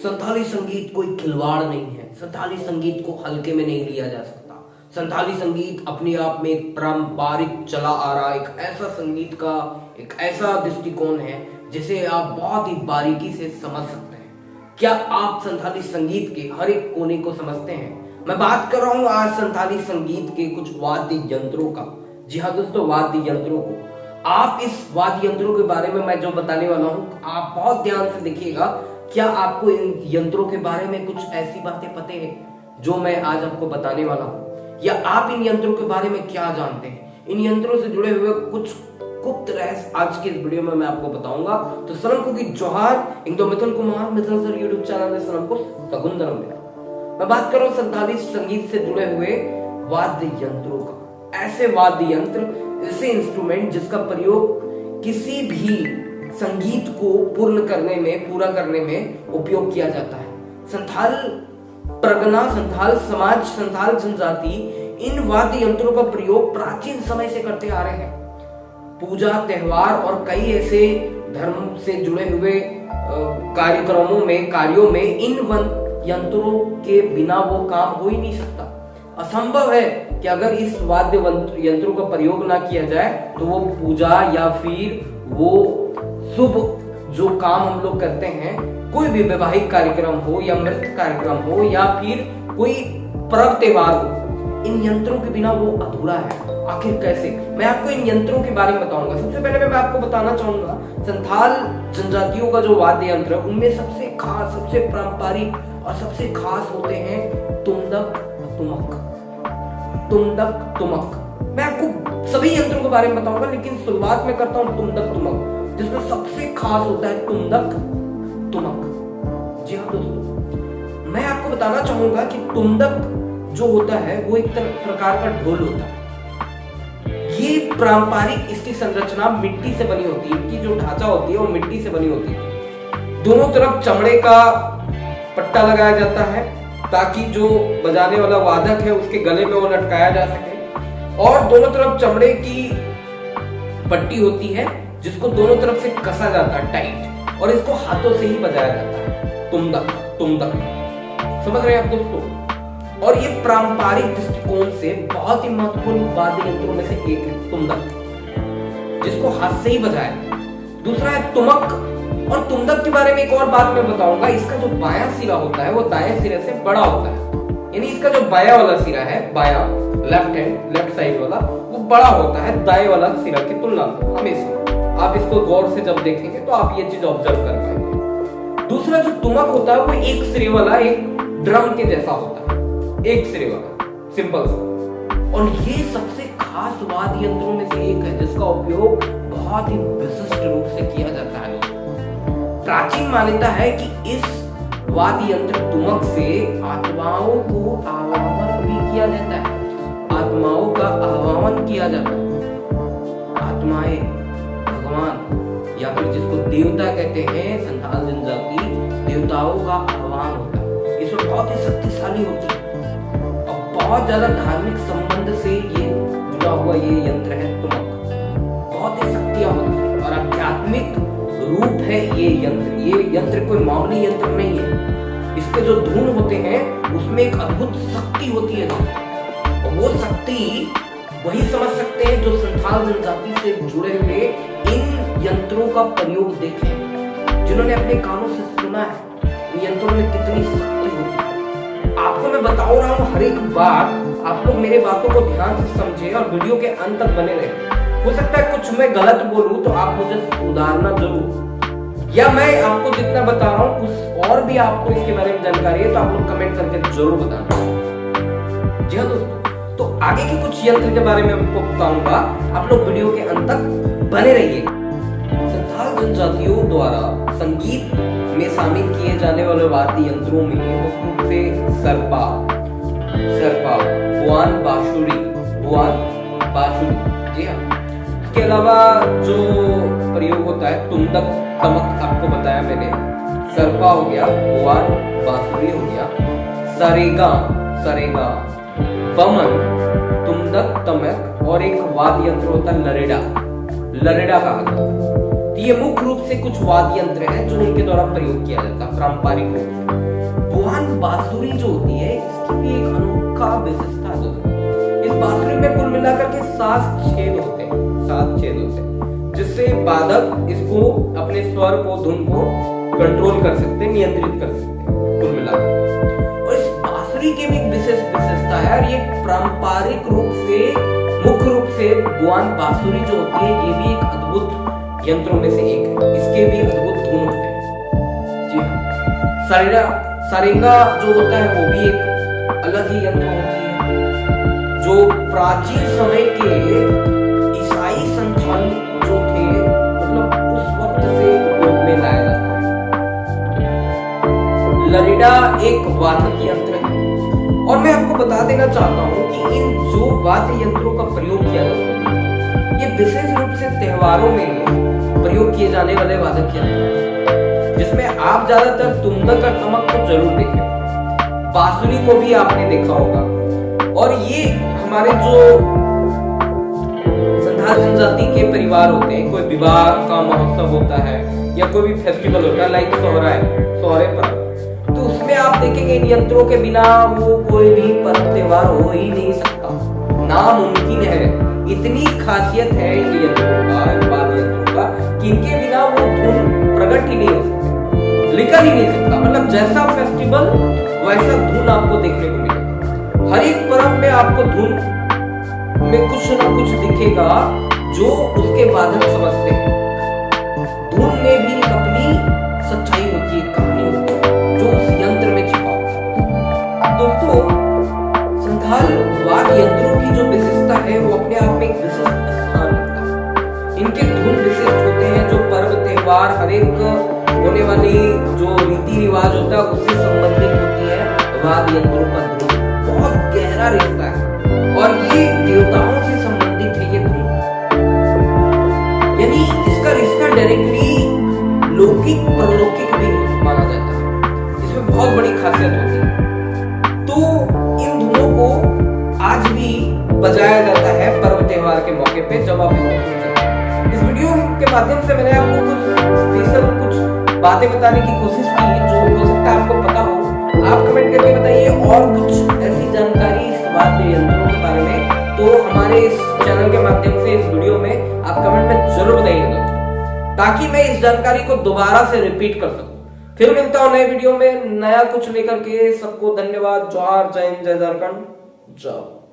संथाली संगीत कोई खिलवाड़ नहीं है। संथाली संगीत को हल्के में नहीं लिया जा सकता। संथाली संगीत अपने आप में एक पारंपरिक चला आ रहा एक ऐसा संगीत का एक ऐसा दृष्टिकोण है जिसे आप बहुत ही बारीकी से समझ सकते हैं। क्या आप संथाली संगीत के हर एक कोने को समझते हैं? मैं बात कर रहा हूँ आज संथाली संगीत के कुछ वाद्य यंत्रों का। जी हाँ दोस्तों, वाद्य यंत्रों को आप इस वाद्य यंत्रों के बारे में मैं जो बताने वाला हूँ आप बहुत ध्यान से देखिएगा। क्या आपको इन यंत्रों के बारे में कुछ ऐसी बातें पता है जो मैं आज आपको बताने वाला हूँ, या आप इन यंत्रों के बारे में क्या जानते हैं? इन यंत्रों से जुड़े हुए कुछ गुप्त रहस्य आज के इस वीडियो में मैं आपको बताऊंगा। तो सनम को की जोहार, इंदो मिथुन कुमार मिथुन सर यूट्यूब चैनल में सनम को सगुंदरम मेरा। मैं बात कर रहा हूँ संथाली संगीत से जुड़े हुए वाद्य यंत्रों का। ऐसे वाद्य यंत्र, ऐसे इंस्ट्रूमेंट जिसका प्रयोग किसी भी संगीत को पूरा करने में उपयोग किया जाता है। संथाल परगना, संथाल समाज, संथाल जनजाति इन वाद्य यंत्रों का प्रयोग प्राचीन समय से करते आ रहे हैं। पूजा, त्योहार और कई ऐसे धर्म से जुड़े हुए कार्यों में इन यंत्रों के बिना वो काम हो ही नहीं सकता। असंभव है कि अगर इस वाद्य यंत्रों का प्रयोग ना किया जाए तो वो पूजा या फिर वो शुभ जो काम हम लोग करते हैं, कोई भी वैवाहिक कार्यक्रम हो या मृत कार्यक्रम हो या फिर कोई पर्व त्योहार हो, इन यंत्रों के बिना वो अधूरा है। आखिर कैसे? मैं आपको इन यंत्रों के बारे में बताऊंगा। सबसे पहले मैं आपको बताना चाहूंगा संथाल जनजातियों का जो वाद्य यंत्र है उनमें सबसे खास, सबसे पारंपरिक और सबसे खास होते हैं तुमदक, तुमक। मैं आपको सभी यंत्रों के बारे में बताऊंगा, लेकिन शुरुआत में करता हूं तुमदक तुमक, जिसमें सबसे खास होता है तुमदक तुमक। जी हाँ दोस्तों, मैं आपको बताना चाहूंगा कि तुमदक जो होता है वो एक प्रकार का ढोल होता है। ये पारंपरिक, इसकी संरचना मिट्टी से बनी होती है। इनकी जो ढांचा होती है वो मिट्टी से बनी होती है। दोनों तरफ चमड़े का पट्टा लगाया जाता है ताकि जो बजाने वाला वादक है उसके गले में वो लटकाया जा सके, और दोनों तरफ चमड़े की पट्टी होती है जिसको दोनों तरफ से कसा जाता है टाइट, और इसको हाथों से ही बजाया जाता है। तुमदक समझ रहे हैं आप दोस्तों? और ये पारंपरिक दृष्टिकोण से बहुत ही महत्वपूर्ण वाद्य यंत्रों में से एक है तुमदक, जिसको हाथ से ही बजाया। दूसरा है तुमक। और तुमदक के बारे में एक और बात मैं बताऊंगा, इसका जो बायां सिरा होता है वो दाएं सिरे से बड़ा होता है। यानी इसका जो बायां वाला सिरा है, बायां लेफ्ट साइड वाला, वो बड़ा होता है दाएं वाला सिरा की तुलना में हमेशा। आप इसको गौर से जब देखेंगे तो आप ये चीज ऑब्जर्व कर पाएंगे। दूसरा जो तुमक होता है वो एक सिरे वाला, एक ड्रम के जैसा होता है, एक सिरे वाला, सिंपल सा। और ये सबसे खास वाद्य यंत्रों में से एक है जिसका उपयोग बहुत ही विशिष्ट रूप से किया जाता है। प्राचीन मान्यता है कि इस वाद्य यंत्र तुमक से आत्माओं को आवाहन भी किया जाता है। आत्माओं का आह्वान किया जाता है। आत्माएं, भगवान या फिर जिसको देवता कहते हैं, संथाल जनजाति देवताओं का आह्वान होता है। इसमें बहुत ही शक्तिशाली होती है और बहुत ज्यादा धार्मिक संबंध से ये जुड़ा हुआ ये यंत्र है तुमक। बहुत ही शक्तियां होती है और आध्यात्मिक रूप है ये यंत्र। ये यंत्र कोई मामूली यंत्र नहीं है। इसके जो धुन होते हैं उसमें एक अद्भुत शक्ति होती है, और वो शक्ति वही समझ सकते हैं जो संथाल जनजाति से जुड़े हुए इन यंत्रों का प्रयोग देखे, जिन्होंने अपने कानों से सुना है इन यंत्रों में कितनी शक्ति होती है। आपको मैं बता रहा हूँ हर एक बात, आप लोग मेरे बातों को ध्यान से समझे और वीडियो के अंत तक बने रहे। हो सकता है कुछ मैं गलत बोलूं तो आप मुझे सुधारना जरूर, या मैं आपको जितना बता रहा हूँ कुछ और भी आपको इसके बारे में जानकारी है तो आप लोग कमेंट करके जरूर बताना। जी हाँ दोस्तों, तो आगे के कुछ यंत्र के बारे में आपको बताऊंगा, आप लोग वीडियो के अंत तक बने रहिए। संथाल जनजातियों द्वारा संगीत में शामिल किए जाने वाले वाद्य यंत्रों में मुख्य रूप से सरपा, बुआन, बांसुरी। जी हाँ, इसके अलावा जो प्रयोग होता है तुमदक तमक, आपको बताया मैंने, सरपा हो गया, बुआन, बांसुरी हो गया, सरेगा, बमन, तुमदक तमक, और एक वाद्य यंत्र होता है लरेडा कहा जाता है। ये मुख्य रूप से कुछ वाद्य यंत्र है जो उनके द्वारा प्रयोग किया जाता है पारंपरिक रूप से। बुआन बांसुरी जो होती है इसकी भी एक अनोखा विशेषता है दोस्तों। इस बांसुरी में कुल मिलाकर के 7 छेद होते हैं, जिससे वादक इसको अपने स्वर को, धुन को कंट्रोल कर सकते हैं, नियंत्रित कर सकते हैं कुल मिलाकर। और इस बांसुरी की भी एक विशेषता है और ये पारंपरिक रूप से, मुख्य रूप से बुआन बांसुरी जो होती है ये भी एक अद्भुत यंत्रों में से एक है। इसके भी अद्भुत धुन होते हैं। जी हाँ, सारेंगा जो होता है वो भी एक अलग ही यंत्र होती है जो प्राचीन समय के ईसाई संस्थान जो थे, मतलब उस वक्त से उपयोग में लाया जाता है। लरिडा एक वादक यंत्र है और मैं आपको बता देना चाहता हूं कि इन जो वाद्य यंत्रों का प्रयोग किया जाता है ये विशेष रूप से त्योहारों में प्रयोग किए जाने वाले वादक यंत्र हैं, जिसमें आप ज्यादातर तुंदक और तमक को जरूर देखें। बांसुरी को भी आपने देखा होगा। और ये हमारे जो संथाल जनजाति के परिवार होते हैं, कोई विवाह का महोत्सव होता है या कोई भी फेस्टिवल होता है लाइक सोहरे पर, तो उसमें आप देखेंगे इन यंत्रों के बिना वो कोई भी पर्व त्योहार हो ही नहीं सकता, नामुमकिन है। इतनी खासियत है इन यंत्रों का, इन वाद्य यंत्रों का, कि इनके बिना वो धुन प्रकट ही नहीं हो सकते, लिखा ही नहीं सकता। मतलब जैसा फेस्टिवल वैसा धुन आपको देखने को मिलेगा। हर एक पर्व में आपको धुन में कुछ ना कुछ दिखेगा जो उसके वादक समझते हैं। धुन में भी एक अपनी सच्चाई होती है, कहानी होती है जो उस यंत्र में छिपा होता है। दोस्तों, संथाल वाद्य यंत्रों की जो विशेषता है वो अपने आप में एक विशिष्ट स्थान रखता है। इनके धुन विशिष्ट होते हैं जो पर्व त्योहार, हर एक होने वाली जो रीति रिवाज होता है उससे संबंधित होती है। वाद्य यंत्रों का धुन बहुत गहरा रिश्ता है और ये देवताओं से संबंधित है। ये धुन यानी इसका रिश्ता डायरेक्टली लौकिक परलौकिक भी माना जाता है। इसमें बहुत बड़ी खासियत होती है। तो इन धुनों को आज भी बजाया जाता है पर्व त्योहार के मौके पे जब आप इसको सुनते हैं। इस वीडियो के माध्यम से मैंने आपको कुछ स्पेशल कुछ बातें बताने की कोशिश की जो हो सकता है आपको पता हो। आप कमेंट करके बताइए और कुछ ऐसी जानकारी इस वाद्य यंत्रों के बारे में तो हमारे इस चैनल के माध्यम से इस वीडियो में आप कमेंट में जरूर बताइएगा, ताकि मैं इस जानकारी को दोबारा से रिपीट कर सकूं। फिर मिलता हूं नए वीडियो में नया कुछ लेकर के। सबको धन्यवाद। जोहार, जय हिंद, जय झारखंड, जय।